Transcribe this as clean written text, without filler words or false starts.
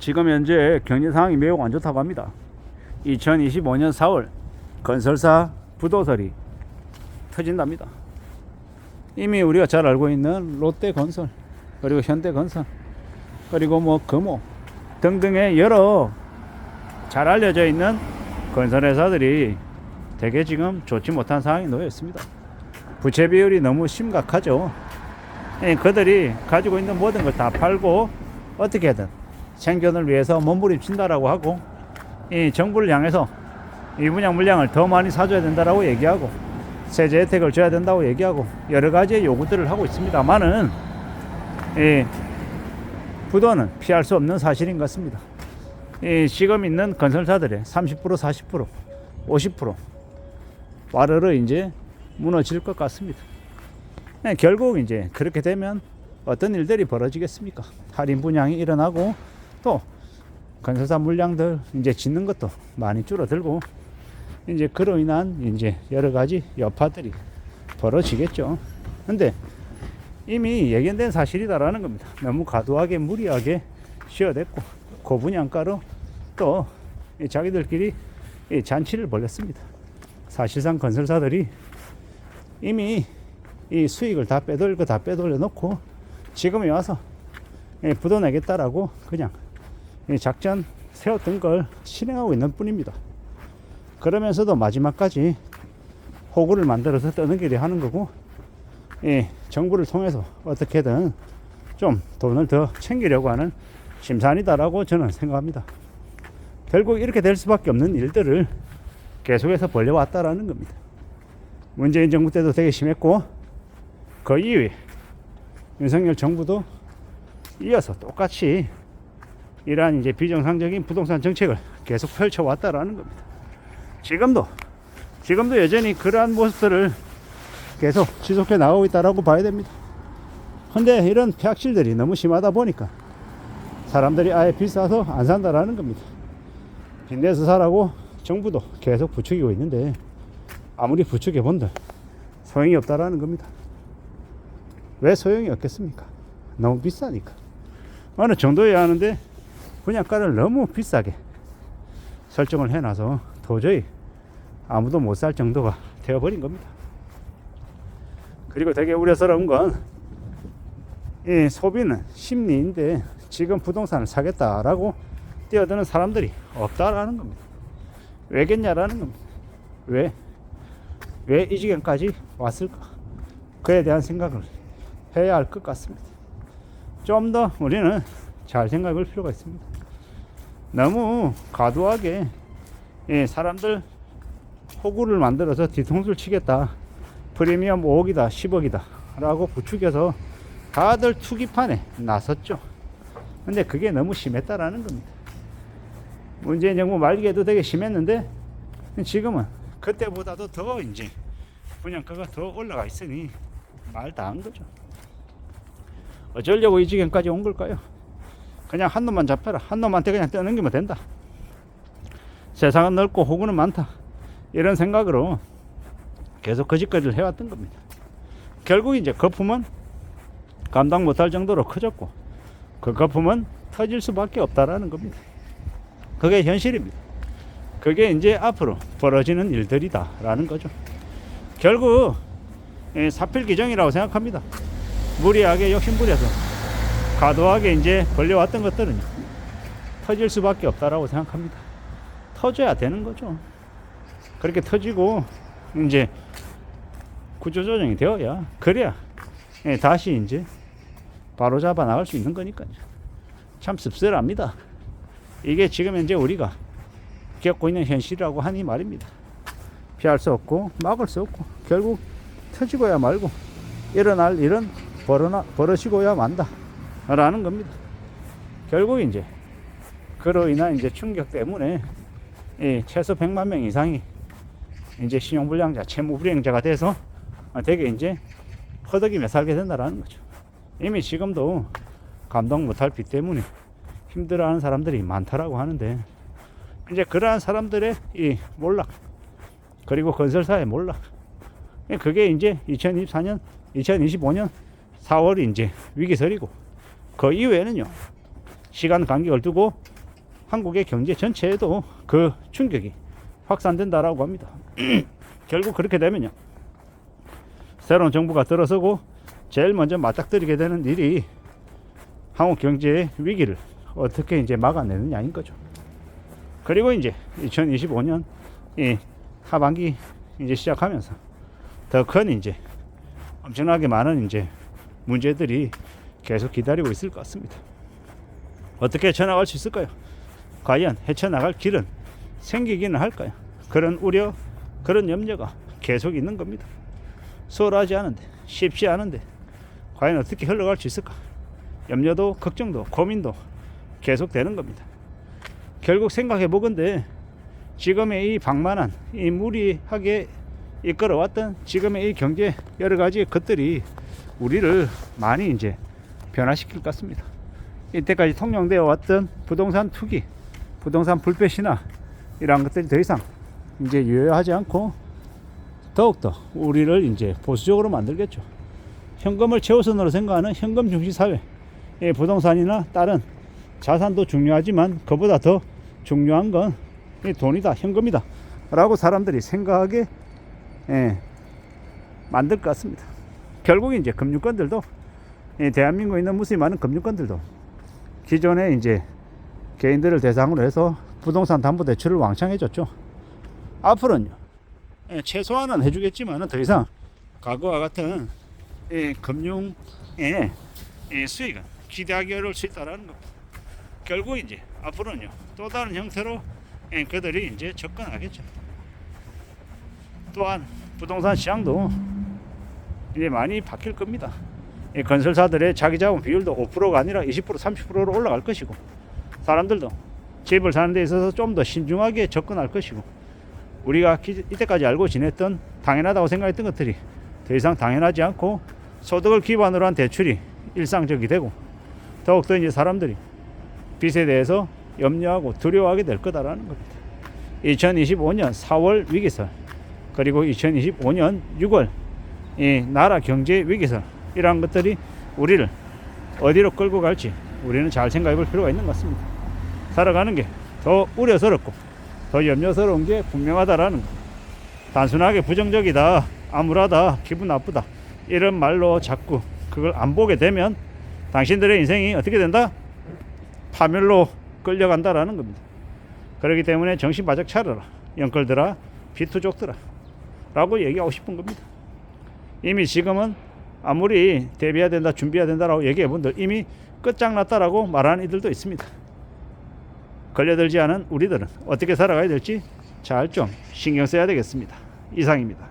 지금 현재 경제 상황이 매우 안 좋다고 합니다. 2025년 4월 건설사 부도설이 터진답니다. 이미 우리가 잘 알고 있는 롯데건설, 그리고 현대건설, 그리고 뭐 금호 등등의 여러 잘 알려져 있는 건설회사들이 되게 지금 좋지 못한 상황에 놓여 있습니다. 부채 비율이 너무 심각하죠. 그들이 가지고 있는 모든 걸 다 팔고 어떻게든 생존을 위해서 몸부림친다라고 하고, 이 정부를 향해서 이 분양 물량을 더 많이 사줘야 된다라고 얘기하고, 세제 혜택을 줘야 된다고 얘기하고, 여러 가지의 요구들을 하고 있습니다만은 이 부도는 피할 수 없는 사실인 것 같습니다. 이 지금 있는 건설사들의 30%, 40%, 50% 와르르 이제 무너질 것 같습니다. 결국 이제 그렇게 되면 어떤 일들이 벌어지겠습니까? 할인 분양이 일어나고, 또 건설사 물량들 이제 짓는 것도 많이 줄어들고, 이제 그로 인한 이제 여러 가지 여파들이 벌어지겠죠. 근데 이미 예견된 사실이다라는 겁니다. 너무 과도하게 무리하게 쉬어댔고, 고분양가로 또 자기들끼리 잔치를 벌였습니다. 사실상 건설사들이 이미 이 수익을 다 빼돌려 놓고 지금에 와서 부도 내겠다라고 그냥 작전 세웠던 걸 실행하고 있는 뿐입니다. 그러면서도 마지막까지 호구를 만들어서 떠넘기려 하는 거고, 정부를 통해서 어떻게든 좀 돈을 더 챙기려고 하는 심산이다라고 저는 생각합니다. 결국 이렇게 될 수밖에 없는 일들을 계속해서 벌려왔다라는 겁니다. 문재인 정부 때도 되게 심했고, 그 이후에 윤석열 정부도 이어서 똑같이 이러한 이제 비정상적인 부동산 정책을 계속 펼쳐왔다라는 겁니다. 지금도 여전히 그러한 모습들을 계속 지속해 나가고 있다라고 봐야 됩니다. 근데 이런 폐악질들이 너무 심하다 보니까 사람들이 아예 비싸서 안 산다라는 겁니다. 빚내서 사라고 정부도 계속 부추기고 있는데, 아무리 부추겨 본들 소용이 없다라는 겁니다. 왜 소용이 없겠습니까? 너무 비싸니까. 어느 정도여야 하는데 분양가를 너무 비싸게 설정을 해놔서 도저히 아무도 못 살 정도가 되어버린 겁니다. 그리고 되게 우려스러운 건, 이 소비는 심리인데 지금 부동산을 사겠다라고 뛰어드는 사람들이 없다라는 겁니다. 왜겠냐라는 겁니다. 왜 이 지경까지 왔을까? 그에 대한 생각을 해야 할 것 같습니다. 좀 더 우리는 잘 생각할 필요가 있습니다. 너무 과도하게 사람들 호구를 만들어서 뒤통수를 치겠다, 프리미엄 5억이다 10억이다 라고 부추겨서 다들 투기판에 나섰죠. 근데 그게 너무 심했다라는 겁니다. 문재인 정부 말기에도 되게 심했는데, 지금은 그때보다도 더 이제 분양가가 더 올라가 있으니 말 다 한 거죠. 어쩌려고 이 지경까지 온 걸까요? 그냥 한 놈만 잡혀라, 한 놈한테 그냥 떠넘기면 된다, 세상은 넓고 호구는 많다, 이런 생각으로 계속 거짓거리를 해왔던 겁니다. 결국 이제 거품은 감당 못할 정도로 커졌고, 그 거품은 터질 수밖에 없다라는 겁니다. 그게 현실입니다. 그게 이제 앞으로 벌어지는 일들이다라는 거죠. 결국 사필 규정이라고 생각합니다. 무리하게 욕심부려서 과도하게 이제 벌려왔던 것들은 터질 수밖에 없다라고 생각합니다. 터져야 되는 거죠. 그렇게 터지고 이제 구조조정이 되어야, 그래야 다시 이제 바로 잡아 나갈 수 있는 거니까요. 참 씁쓸합니다. 이게 지금 현재 우리가 겪고 있는 현실이라고 하니 말입니다. 피할 수 없고 막을 수 없고, 결국 터지고야 말고 일어날 일은 벌어지고야 만다 라는 겁니다. 결국 이제 그로 인한 이제 충격 때문에 최소 100만 명 이상이 이제 신용불량자, 채무불이행자가 돼서 되게 이제 허덕이며 살게 된다라는 거죠. 이미 지금도 감당 못할 빚 때문에 힘들어하는 사람들이 많다라고 하는데, 이제 그러한 사람들의 이 몰락, 그리고 건설사의 몰락, 그게 이제 2025년 4월이 이제 위기설이고, 그 이후에는요 시간 간격을 두고 한국의 경제 전체에도 그 충격이 확산된다라고 합니다. 결국 그렇게 되면요, 새로운 정부가 들어서고 제일 먼저 맞닥뜨리게 되는 일이 한국 경제의 위기를 어떻게 이제 막아내느냐인 거죠. 그리고 이제 2025년 이 하반기 이제 시작하면서 더 큰 이제 엄청나게 많은 이제 문제들이 계속 기다리고 있을 것 같습니다. 어떻게 헤쳐나갈 수 있을까요? 과연 헤쳐나갈 길은 생기기는 할까요? 그런 우려, 그런 염려가 계속 있는 겁니다. 수월하지 않은데, 쉽지 않은데 과연 어떻게 흘러갈 수 있을까? 염려도, 걱정도, 고민도 계속 되는 겁니다. 결국 생각해 보건대 지금의 이 방만한, 이 무리하게 이끌어왔던 지금의 이 경제 여러 가지 것들이 우리를 많이 이제 변화시킬 것 같습니다. 이때까지 통용되어 왔던 부동산 투기, 부동산 불패 신화 이러한 것들이 더 이상 이제 유효하지 않고 더욱더 우리를 이제 보수적으로 만들겠죠. 현금을 최우선으로 생각하는 현금 중시 사회, 부동산이나 다른 자산도 중요하지만 그보다 더 중요한 건 돈이다, 현금이다 라고 사람들이 생각하게 만들 것 같습니다. 결국 이제 금융권들도, 대한민국에 있는 무수히 많은 금융권들도 기존에 이제 개인들을 대상으로 해서 부동산 담보 대출을 왕창 해줬죠. 앞으로는요, 최소한은 해주겠지만 더 이상 과거와 같은 금융의 수익은 기대하기 어려울 수 있다는 겁니다. 결국 이제 앞으로는요, 또 다른 형태로 그들이 이제 접근하겠죠. 또한 부동산 시장도 이제 많이 바뀔 겁니다. 건설사들의 자기자본 비율도 5%가 아니라 20%, 30%로 올라갈 것이고, 사람들도 집을 사는 데 있어서 좀 더 신중하게 접근할 것이고, 우리가 이때까지 알고 지냈던 당연하다고 생각했던 것들이 더 이상 당연하지 않고 소득을 기반으로 한 대출이 일상적이 되고, 더욱더 이제 사람들이 빚에 대해서 염려하고 두려워하게 될 거다라는 겁니다. 2025년 4월 위기설, 그리고 2025년 6월 이 나라 경제 위기설, 이러한 것들이 우리를 어디로 끌고 갈지 우리는 잘 생각해 볼 필요가 있는 것 같습니다. 살아가는 게 더 우려스럽고 더 염려스러운 게 분명하다라는 거. 단순하게 부정적이다, 암울하다, 기분 나쁘다 이런 말로 자꾸 그걸 안 보게 되면 당신들의 인생이 어떻게 된다? 파멸로 끌려간다라는 겁니다. 그렇기 때문에 정신 바짝 차려라, 영끌들아, 비투족들아 라고 얘기하고 싶은 겁니다. 이미 지금은 아무리 대비해야 된다, 준비해야 된다라고 얘기해 본들 이미 끝장났다라고 말하는 이들도 있습니다. 걸려들지 않은 우리들은 어떻게 살아가야 될지 잘 좀 신경 써야 되겠습니다. 이상입니다.